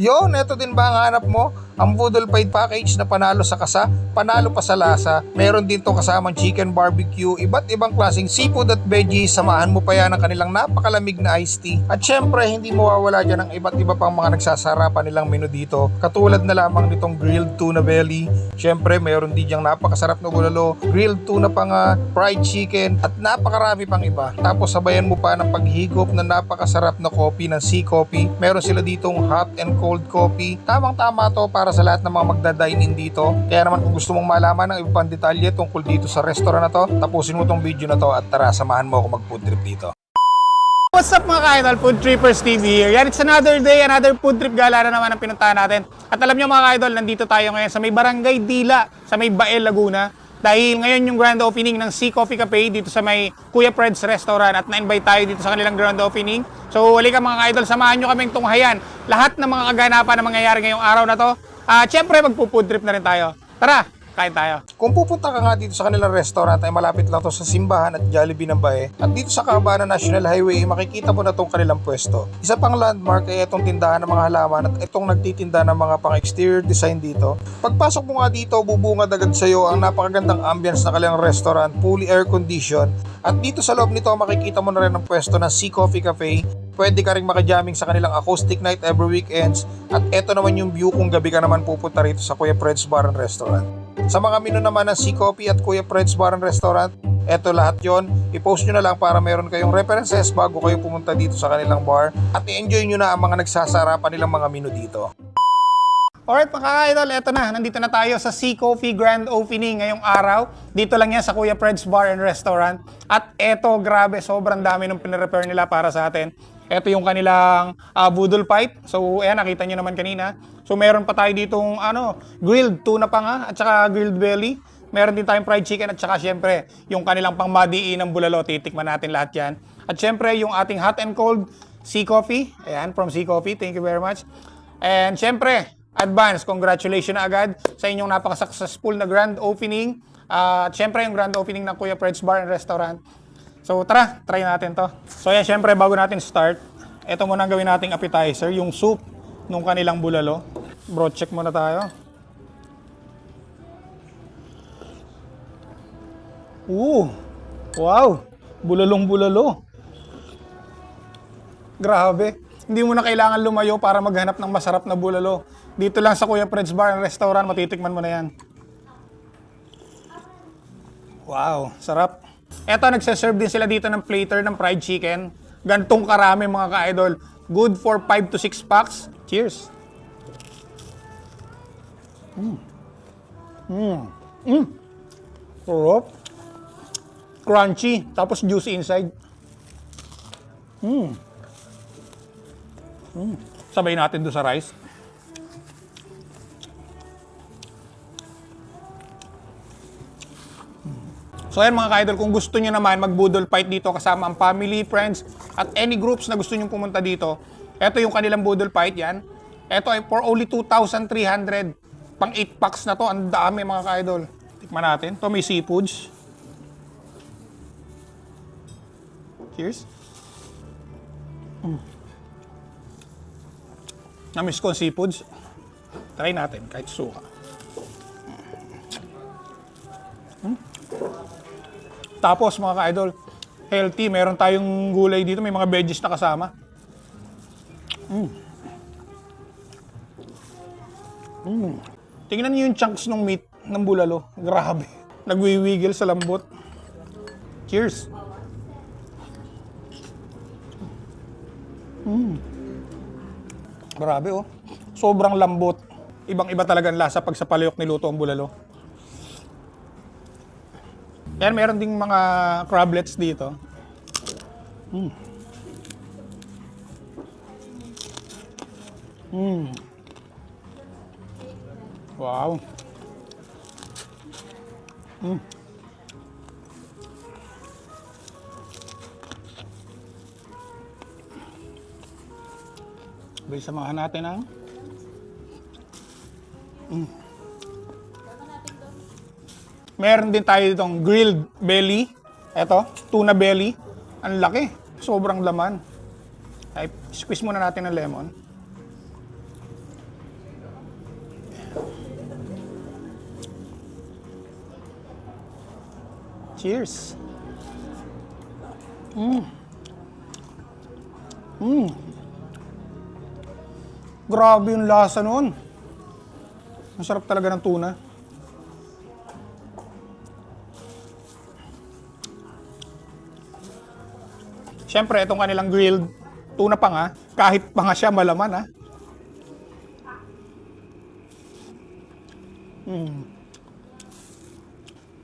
Yon, eto din ba ang hanap mo? Ang Boodle Fight Package na panalo sa kasa, panalo pa sa lasa. Meron din to kasamang chicken barbecue, iba't ibang klaseng seafood at veggies. Samahan mo pa yan ng kanilang napakalamig na iced tea. At syempre, hindi mawawala dyan ang iba't iba pang mga nagsasarapan nilang menu dito. Katulad na lamang nitong grilled tuna belly. Syempre, meron din dyang napakasarap na bulalo, grilled tuna pa nga, fried chicken, at napakarami pang iba. Tapos sabayan mo pa ng paghigop na napakasarap na coffee ng Sea Coffee. Meron sila ditong hot and cold coffee. Tamang-tama to para sa lahat ng mga magda-dine-in dito. Kaya naman kung gusto mong malaman ng iba pang detalye tungkol dito sa restaurant na to, tapusin mo tong video na to at tara, samahan mo ako mag-food trip dito. What's up mga ka-idol? Food Trippers TV here. Yan, it's another day, another food trip gala na naman ang pinuntahan natin. At alam nyo mga ka-idol, nandito tayo ngayon sa may Barangay Dila, sa may Bael, Laguna. Dahil ngayon yung grand opening ng Sea Coffee Cafe dito sa may Kuya Fred's Restaurant at na-invite tayo dito sa kanilang grand opening. So halika mga ka-idol, samahan nyo kaming tunghayan lahat ng mga kaganapan na mangyayari ngayong araw na to. Siyempre magpo-food trip na rin tayo. Tara, kain tayo. Kung pupunta ka nga dito sa kanilang restaurant ay malapit lang to sa simbahan at Jollibee ng Bae. At dito sa Kahabaan National Highway makikita mo na tong kanilang pwesto. Isa pang landmark ay itong tindahan ng mga halaman at itong nagtitinda ng mga pang exterior design dito. Pagpasok mo nga dito, bubungad agad sa iyo ang napakagandang ambience ng kanilang restaurant, fully air condition. At dito sa loob nito makikita mo na rin ang pwesto ng Sea Coffee Cafe. Pwede ka rin makajamming sa kanilang acoustic night every weekends. At eto naman yung view kung gabi ka naman pupunta rito sa Kuya Fred's Bar and Restaurant. Sa mga menu naman ng Sea Coffee at Kuya Fred's Bar and Restaurant, eto lahat yon, i-post nyo na lang para meron kayong references bago kayo pumunta dito sa kanilang bar at i-enjoy nyo na ang mga nagsasarapan nilang mga menu dito. Alright mga ka-idol, eto na. Nandito na tayo sa Sea Coffee Grand Opening ngayong araw. Dito lang yan sa Kuya Fred's Bar and Restaurant. At eto, grabe, sobrang dami nung pinirepare nila para sa atin. Eto yung kanilang Boodle Fight. So, ayan, nakita nyo naman kanina. So, meron pa tayo ditong grilled tuna pa nga at saka grilled belly. Meron din tayong fried chicken at saka syempre, yung kanilang pangmadiin ng bulalo. Titikman natin lahat yan. At syempre, yung ating hot and cold Sea Coffee. Ayan, from Sea Coffee. Thank you very much. And syempre, advance, congratulations na agad sa inyong napaka-successful na grand opening. At syempre, yung grand opening ng Kuya Fred's Bar and Restaurant. So tara, try natin to. So yan, syempre bago natin start, ito muna ang gawin nating appetizer, yung soup nung kanilang bulalo. Bro, check muna tayo. Wow! Bulalong bulalo. Grabe. Hindi mo na kailangan lumayo para maghanap ng masarap na bulalo. Dito lang sa Kuya Fred's Bar and Restaurant, matitikman mo na yan. Wow, sarap. Eto, nagsaserve din sila dito ng plater ng fried chicken. Gantong karami mga ka-idol. Good for 5 to 6 packs. Cheers! Sarap. Crunchy, tapos juicy inside. Sabay natin doon sa rice. So ayan mga ka-idol, kung gusto nyo naman mag-boodle fight dito kasama ang family, friends, at any groups na gusto nyo pumunta dito, eto yung kanilang boodle fight yan. Eto ay for only 2,300. Pang 8 packs na to, ang dami mga ka-idol. Tikman natin. Ito may seafoods. Cheers. Namiss ko ang seafoods. Try natin kahit suka. Tapos mga ka-idol, healthy. Meron tayong gulay dito. May mga veggies na kasama. Tingnan niyo yung chunks ng meat ng bulalo. Grabe. Nagwiwigil sa lambot. Cheers. Grabe oh. Sobrang lambot. Ibang-iba talaga ang lasa pag sa palayok niluto ang bulalo. Yan, meron ding mga crablets dito. Wow. Sabay samahan natin ang meron din tayo ditong grilled belly. Eto, tuna belly. Ang laki. Sobrang laman. Ay, squeeze muna natin ng lemon. Cheers. Grabe yung lasa nun. Ang sarap talaga ng tuna. Siyempre, itong kanilang grilled tuna pa nga, kahit pa nga siya malaman ha.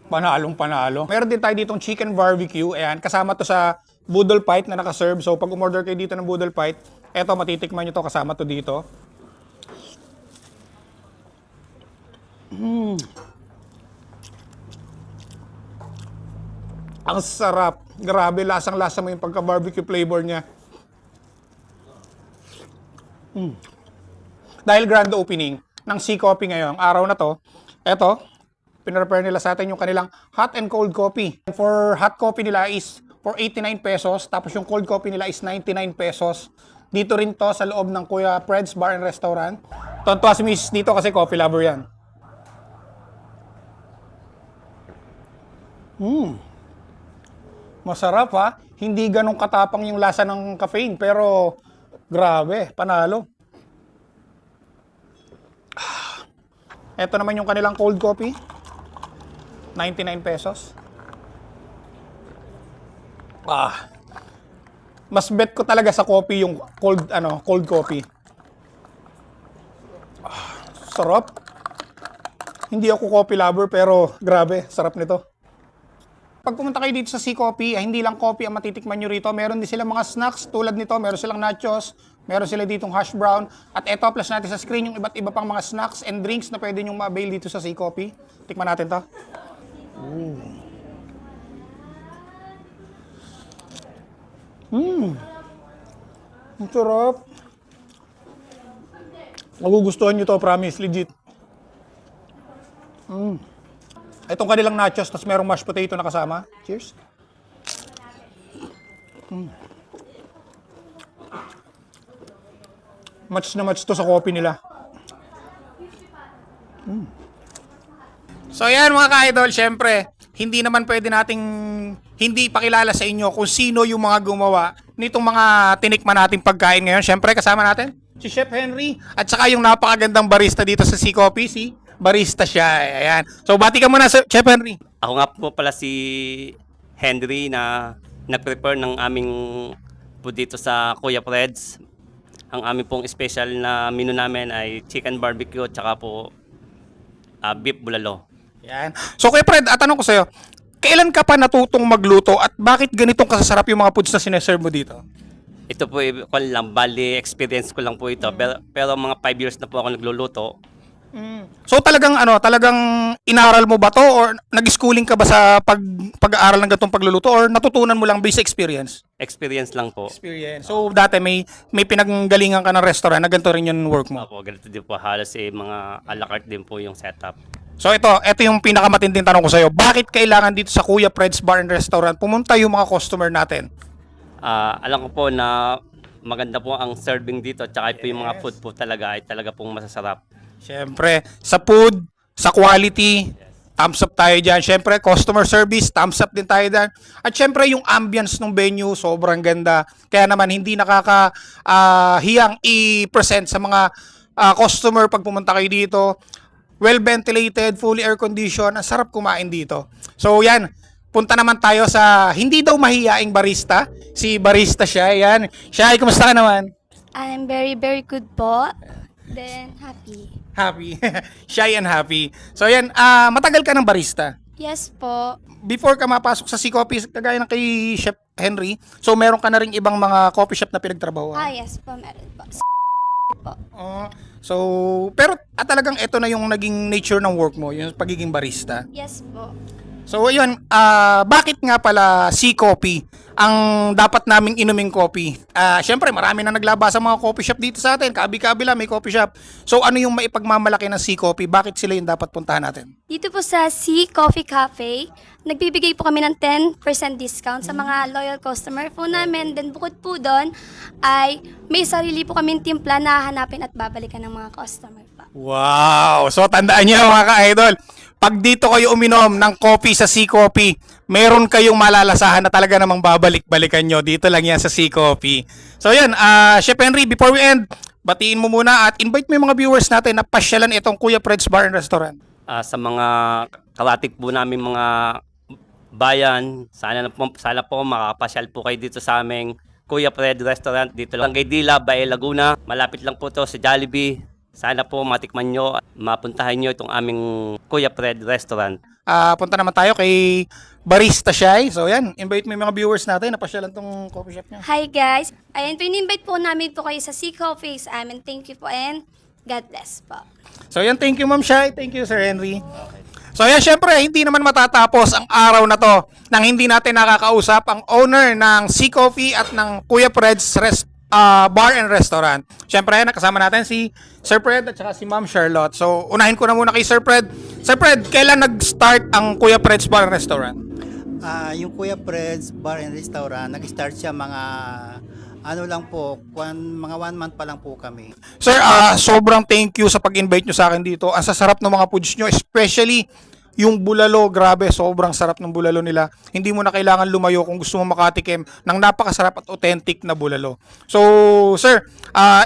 Panalong panalo. Meron din tayo ditong chicken barbecue. Ayan, kasama to sa Boodle Fight na nakaserve. So pag umorder kayo dito ng Boodle Fight, eto matitikman nyo to, kasama to dito. Ang sarap. Grabe, lasang-lasa mo yung pagka-barbecue flavor niya. Dahil grand opening ng Sea Coffee ngayong araw na to, eto, pinrepare nila sa atin yung kanilang hot and cold coffee. For hot coffee nila is for 89 pesos, tapos yung cold coffee nila is 99 pesos. Dito rin to sa loob ng Kuya Fred's Bar and Restaurant. Tonto si Miss dito kasi coffee lover yan. Masarap ha. Hindi ganun katapang yung lasa ng caffeine, pero grabe, panalo. Ito naman yung kanilang cold coffee. 99 pesos. Mas bet ko talaga sa coffee yung cold coffee. Sarap. Hindi ako coffee lover pero grabe, sarap nito. Pag pumunta kayo dito sa Sea Coffee, hindi lang coffee ang matitikman nyo rito. Meron din silang mga snacks tulad nito. Meron silang nachos, meron sila ditong hash brown. At eto, plus natin sa screen yung iba't iba pang mga snacks and drinks na pwede nyo ma-avail dito sa Sea Coffee. Tikman natin to. Ang sarap. Magugustuhan nyo to, promise, legit. Itong kanilang nachos, tapos merong mashed potato na kasama. Cheers. Match na match to sa coffee nila. So yan mga ka-idol, syempre, hindi naman pwede nating hindi pakilala sa inyo kung sino yung mga gumawa nitong mga tinikman nating pagkain ngayon. Syempre, kasama natin si Chef Henry at saka yung napakagandang barista dito sa Sea Coffee, si barista siya. Ayan. So, bati ka muna, Chef Henry. Ako nga po pala si Henry na nag-prepare ng aming po dito sa Kuya Fred's. Ang aming pong special na menu namin ay chicken barbecue at saka po beef bulalo. Ayan. So, Kuya Fred, tanong ko sa'yo, kailan ka pa natutong magluto at bakit ganitong kasasarap yung mga foods na sineserve mo dito? Ito po, bali experience ko lang po ito. Pero mga 5 years na po ako nagluluto. So talagang inaral mo ba to or nag-schooling ka ba sa pag-aaral ng ganitong pagluluto or natutunan mo lang based sa experience? Experience lang po. Experience. So dati may pinanggalingan ka ng restaurant na ganito rin yung work mo. Opo, ganito din po. Halos mga a la carte din po yung setup. So ito yung pinakamatinding tanong ko sa'yo. Bakit kailangan dito sa Kuya Fred's Bar and Restaurant pumunta yung mga customer natin? Alam ko po na maganda po ang serving dito at saka po yung mga food po talaga ay talaga pong masasarap. Siyempre, sa food, sa quality, thumbs up tayo dyan. Siyempre, customer service, thumbs up din tayo dyan. At siyempre, yung ambience ng venue, sobrang ganda. Kaya naman, hindi nakakahiyang i-present sa mga customer pag pumunta kayo dito. Well ventilated, fully air conditioned, ang sarap kumain dito. So, yan. Punta naman tayo sa hindi daw mahiyaing barista. Si barista siya, yan. Shai, kumusta ka naman? I'm very, very good po. Then, happy. Happy. Shy and happy. So yan, matagal ka ng barista. Yes po. Before ka mapasok sa Sea Coffee, kagaya ng kay Chef Henry, so meron ka na rin ibang mga coffee shop na pinagtrabaho. Yes po, meron po. Po. Pero talagang ito na yung naging nature ng work mo, yung pagiging barista. Yes po. So ayun, bakit nga pala Sea Coffee ang dapat naming inuming coffee? Siyempre, marami na naglaba sa mga coffee shop dito sa atin. Kabi-kabila may coffee shop. So ano yung maipagmamalaki ng Sea Coffee? Bakit sila yung dapat puntahan natin? Dito po sa Sea Coffee Cafe, nagbibigay po kami ng 10% discount sa mga loyal customer po namin. Then bukod po doon ay may sarili po kaming timpla na hahanapin at babalikan ng mga customer pa. Wow! So tandaan niyo mga ka-idol, pag dito kayo uminom ng coffee sa Sea Coffee, meron kayong malalasahan na talaga namang babalik-balikan nyo. Dito lang yan sa Sea Coffee. So yan, Chef Henry, before we end, batiin mo muna at invite mo yung mga viewers natin na pasyalan itong Kuya Fred's Bar and Restaurant. Sa mga kalatik po namin mga bayan, sana po makapasyal po kayo dito sa aming Kuya Fred Restaurant dito lang kay Dila, Bae, Laguna. Malapit lang po to sa Jollibee. Sana po matikman nyo, mapuntahan nyo itong aming Kuya Fred Restaurant. Punta naman tayo kay Barista Shai. So yan, invite mo yung mga viewers natin na pasyalan tong coffee shop niya. Hi guys! Ayan, invite po namin po kayo sa Sea Coffee sa amin. Thank you po and God bless po. So yan, thank you Ma'am Shai, thank you Sir Henry. So yan, syempre, hindi naman matatapos ang araw na to nang hindi natin nakakausap ang owner ng Sea Coffee at ng Kuya Fred's Bar and Restaurant. Syempre, nakasama natin si Sir Fred at saka si Ma'am Charlotte. So, unahin ko na muna kay Sir Fred. Sir Fred, kailan nag-start ang Kuya Fred's Bar and Restaurant? Yung Kuya Fred's Bar and Restaurant, nag-start siya mga mga 1 month pa lang po kami. Sir, sobrang thank you sa pag-invite nyo sa akin dito. Ang sasarap ng mga foods nyo, especially yung bulalo. Grabe, sobrang sarap ng bulalo nila. Hindi mo na kailangan lumayo kung gusto mo makatikim ng napakasarap at authentic na bulalo. So, sir,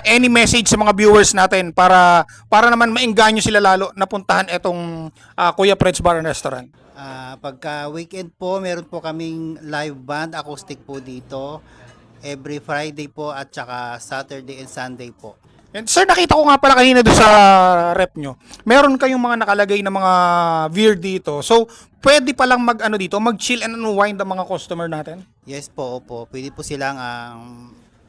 any message sa mga viewers natin para naman maengganyo sila lalo na puntahan itong Kuya Fred's Bar and Restaurant? Pagka weekend po, meron po kaming live band acoustic po dito. Every Friday po at saka Saturday and Sunday po. And sir, nakita ko nga pala kanina doon sa rep nyo. Meron kayong mga nakalagay na mga beer dito. So, pwede palang mag-chill and unwind ang mga customer natin? Yes po, opo. Pwede po silang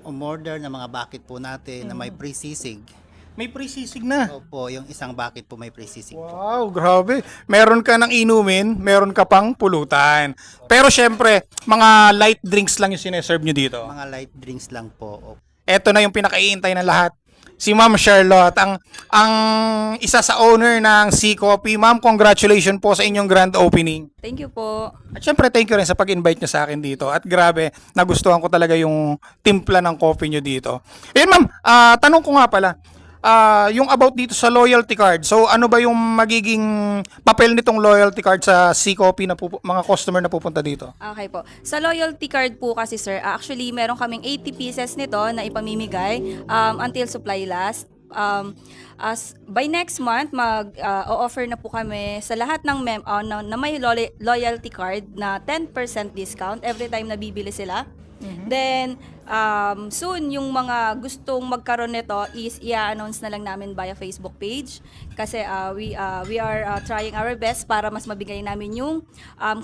umorder ng mga bucket po natin na may pre-sisig. May pre-sisig na. Opo, yung isang bucket po may pre-sisig po. Wow, grabe. Meron ka ng inumin, meron ka pang pulutan. Pero syempre, mga light drinks lang yung sineserve nyo dito. Mga light drinks lang po. Opo. Eto na yung pinakaiintay ng lahat. Si Ma'am Charlotte, ang isa sa owner ng Sea Coffee. Ma'am, congratulations po sa inyong grand opening. Thank you po. At syempre, thank you rin sa pag-invite nyo sa akin dito. At grabe, nagustuhan ko talaga yung timpla ng coffee nyo dito. Ayun ma'am, tanong ko nga pala, yung about dito sa loyalty card. So ano ba yung magiging papel nitong loyalty card sa Sea Coffee na mga customer na pupunta dito? Okay po. Sa loyalty card po kasi sir, actually meron kaming 80 pieces nito na ipamimigay until supply last. As by next month mag-offer na po kami sa lahat ng na may loyalty card na 10% discount every time na bibili sila. Then soon yung mga gustong magkaroon nito is i-announce na lang namin via Facebook page kasi we are trying our best para mas mabigay namin yung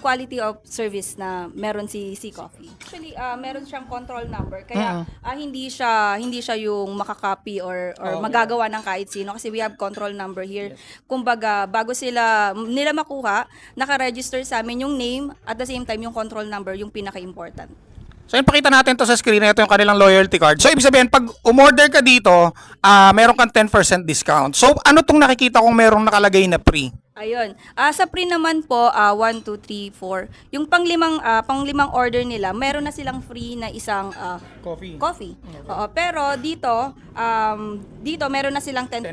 quality of service na meron si Sea Coffee. Actually meron siyang control number kaya hindi siya yung makaka-copy or magagawa ng kahit sino kasi we have control number here. Kumbaga bago nila makuha, naka-register sa amin yung name at the same time yung control number yung pinaka-important. So yun, pakita natin to sa screen. Ito yung kanilang loyalty card. So ibig sabihin, pag umorder ka dito, meron kang 10% discount. So ano tong nakikita kong merong nakalagay na free? Ayun. Sa free naman po, 1, 2, 3, 4. Yung panglimang order nila, meron na silang free na isang Coffee. Oo, pero dito meron na silang 10%.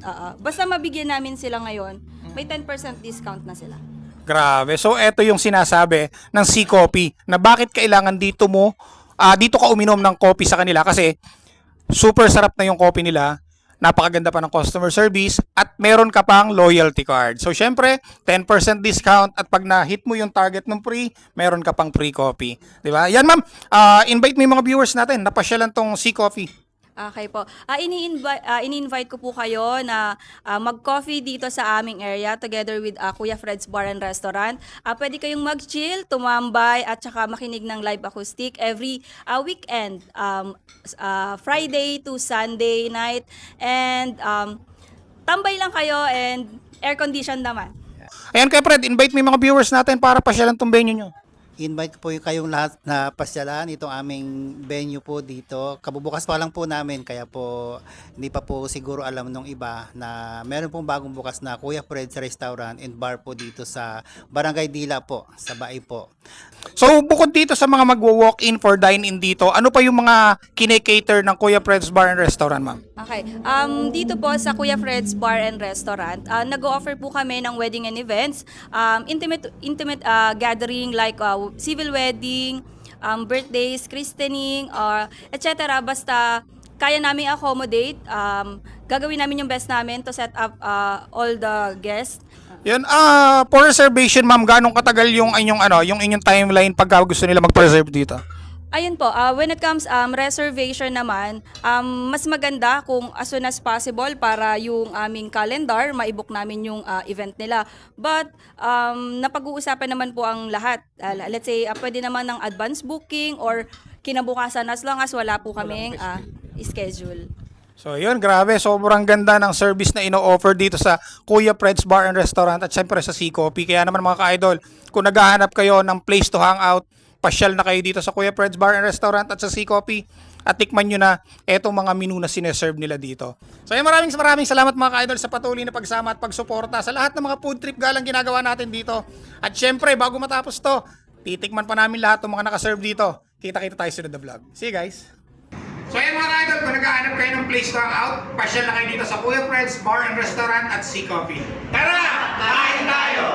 10%. Basta mabigyan namin sila ngayon, may 10% discount na sila. Grabe. So ito yung sinasabi ng Sea Coffee na bakit kailangan dito ka uminom ng coffee sa kanila kasi super sarap na yung coffee nila. Napakaganda pa ng customer service at meron ka pang loyalty card. So syempre, 10% discount at pag na-hit mo yung target ng free, meron ka pang free coffee. 'Di ba? Yan ma'am, invite mo yung mga viewers natin na pasyalan tong Sea Coffee. Okay po. Ini-invite ko po kayo na mag-coffee dito sa aming area together with Kuya Fred's Bar and Restaurant. Pwede kayong mag-chill, tumambay at saka makinig ng live acoustic every weekend, Friday to Sunday night. And tambay lang kayo and air condition naman. Ayan kay Fred, invite mo yung mga viewers natin para pasyalan tong venue nyo. invite po yung kayong lahat na pasyalan itong aming venue po dito. Kabubukas pa lang po namin kaya po hindi pa po siguro alam nung iba na meron pong bagong bukas na Kuya Fred's Restaurant and Bar po dito sa Barangay Dila po, sa Bai po. So bukod dito sa mga magwo-walk-in for dine-in dito, ano pa yung mga kine-cater ng Kuya Fred's Bar and Restaurant, ma'am? Okay. Dito po sa Kuya Fred's Bar and Restaurant, nag-o-offer po kami ng wedding and events, intimate gathering like civil wedding, birthdays, christening, etc. Basta kaya namin accommodate, gagawin namin yung best namin to set up all the guests. Yun, for reservation, ma'am, ganong katagal yung inyong timeline pagka gusto nila mag-reserve dito? Ayun po, when it comes reservation naman, mas maganda kung as soon as possible para yung aming calendar, ma-book namin yung event nila. But napag-uusapan naman po ang lahat. Let's say, pwede naman ng advance booking or kinabukasan as long as wala po kaming schedule. So yun, grabe, sobrang ganda ng service na ino-offer dito sa Kuya Fred's Bar and Restaurant at syempre sa Sea Coffee. Kaya naman mga ka-idol, kung naghahanap kayo ng place to hang out, pasyal na kayo dito sa Kuya Fred's Bar and Restaurant at sa Sea Coffee at tikman nyo na etong mga menu na sineserve nila dito. So yun, maraming salamat mga ka-idol sa patuloy na pagsama at pagsuporta sa lahat ng mga food trip galang ginagawa natin dito. At syempre, bago matapos to, titikman pa namin lahat ng mga nakaserve dito. Kita-kita tayo sunod na vlog. See you guys! So ayan mga ka-idol, kung naghahanap kayo ng place to hang out, pasyal na kayo dito sa Kuya Fred's Bar and Restaurant at Sea Coffee. Tara! Kain tayo!